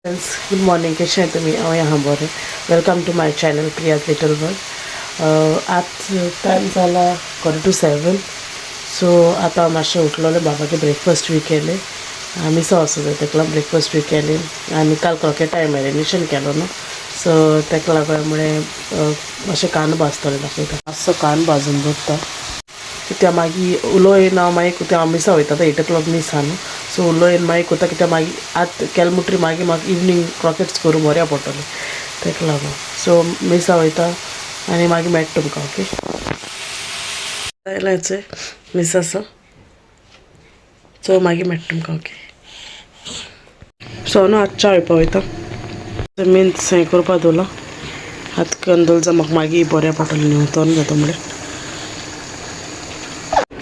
Friends good morning कशें आहे तुमी हांव आहा बरें welcome to my channel Priya's little world आज टायम जाला 6:45 सो आतां हांव मातशें उठलोलें बाबाचें ब्रेकफास्ट बी केलें मिसो आसूं जाय तेका लागून ब्रेकफास्ट बी केलें आनी काल क्रॉकेटा मॅरिनेशन केलो न्हू सो तेका लागून म्हळें मातशें कांदो भाजतलें दाखयता मातसो कांदो भाजून दवरता कित्याक मागीर उलो येयन हांव मागीर कित्याक हांव मिसा वयता 8 o'clock मीस आहा न्हू सो उलो येयन मागीर कोता कित्याक मागीर आतां केले म्हणटरी मागीर म्हाका इवनींग क्रॉकेट्स करूं बऱ्या पडटलें तेका लागून सो मिसा वयता आनी मागीर मेळटा तुमकां ओके जायलांचें मिसाचो सो मागीर मेळटा तुमकां ओके सो न्हू आतां च्या पिवपा वयता मिन्स हें करपा दवरलां आतां करून दवरता म्हाका मागीर बऱ्या पडटलें न्ही तो जाता म्हळ्यार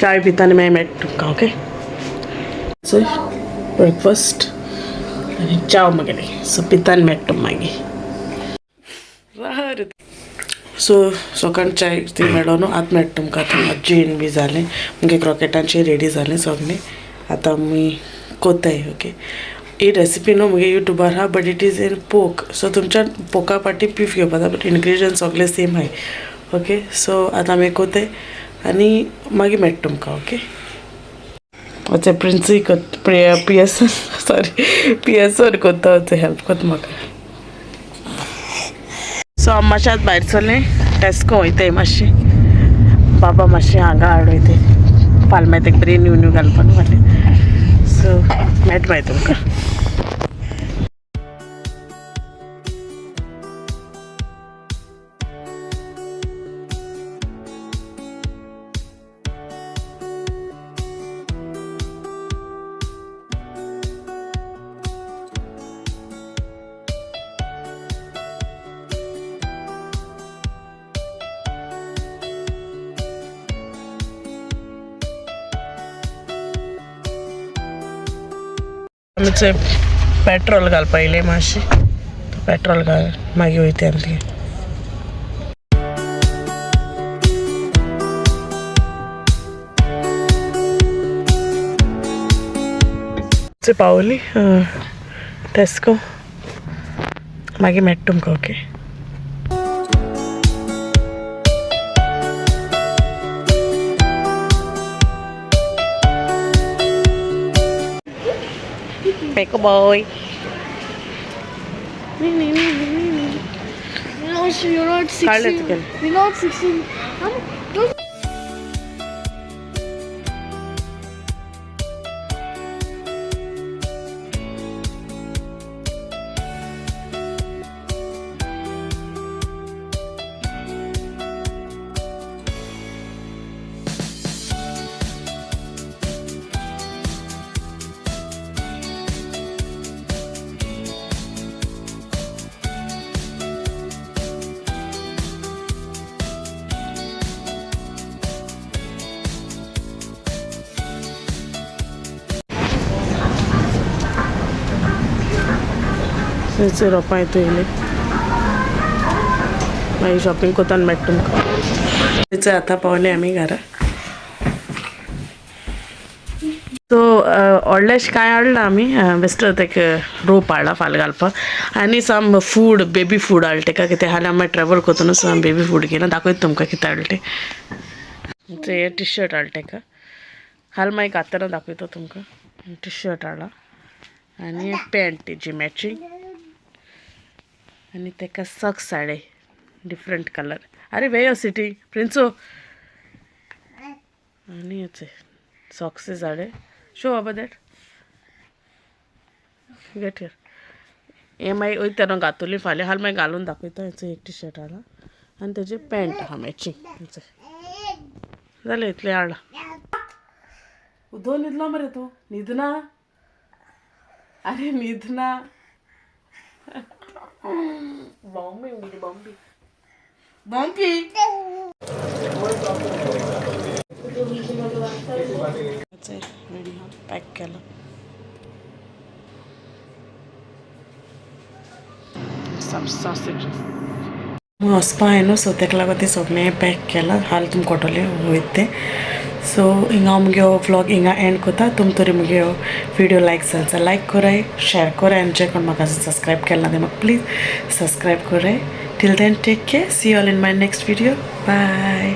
चाय पिता आनी मागीर मेळटा तुमकां ओके सो ब्रेकफास्ट आनी चाव म्हगेलें सो पिता आनी मेळटा मागीर सो सकाळ चाय ती मेळ्ळो न्हू आतां मेळटा तुमकां आतां जेन बी जालें मुगे क्रॉकेटांचें रेडी जालें सगलें आतां आमी कोताय ओके ही रेसिपी न्हू मुगे युट्यूबार आहा बट इट इज इन पोक सो तुमच्या पोका पाटी पीफ घेवपा जाता बट इनग्रिडियंट्स सगळे सेम आहाय ओके सो आतां आमी कोताय आनी मागीर मेळटा तुमकां ओके वचून प्रिंसूय पियसन सॉरी पियसोर कोत्ता वचून हेल्प कोत्ता म्हाका सो हांव मातशें आतां भायर सरलें टेस्को वयताय मातशें बाबा मातशें हांगा हाड वयताय फाल्यां मागीर तेका बरी न्यू घालपाक फाल्यां सो मेळटा मागीर तुमकां आमचें पेट्रोल घालपा येयलें मातशें पेट्रोल घाल मागीर वयता आमगे पावली टेस्को मागीर मेळटा तुमकां okay Peko boy. No, so you're not 16. You're not 16. Don't थंयसर रोंपा येता येयलें मागीर शॉपिंग कोतान मेळटा तुमकां थंयसर आतां पावलें आमी घरा सो व्हडलेशें कांय हाडलां आमी बेश्टो तेका रोप हाडला फाल्यां घालपाक आनी सम फूड बेबी फूड हाडलें तेका कितें हाल्यां मागीर ट्रॅवल कोता न्हू सो बेबी फूड घेयना दाखयता तुमकां कितें हाडलें हे टी शर्ट हाडलें तेका हाल मागीर घातना दाखयता तुमकां टी शर्ट हाडला आनी पॅन्ट तेजी मॅचींग आनी तेका सॉक्स हाडे डिफरंट कलर अरे वे सिटी प्रिंसो आनी हेचे सॉक्सीस हाडे शो बाबा दॅट गेट हियर हे मागीर वयता न्हू घातली फाल्यां हाल मागीर घालून दाखयता हेचो एक टी शर्ट हाडला आनी तेजे पॅन्ट आहा मॅचींग हेचें जालें इतलें हाडलां उदो न्हिदलो मरे तूं न्हिदना अरे न्हिदना बॉम्बी म्हणजे बॉम्बी बॉम्बी रेडी हा पॅक केला वचपा न्हू सो तेका लागून ते सगळें पॅक केलां हाल तुमकां कोटोलें वयता तें सो हिंगा मुगे व्लॉग हिंगा एंड कोता तुम तरी मुगे वीडियो लायक जाल्यार लायक कराय शेअर कराय आनी जे कोण म्हाका सब्सक्रायब केला ते म्हाका प्लीज सब्सक्रायब कराय till then take care see all in my next video bye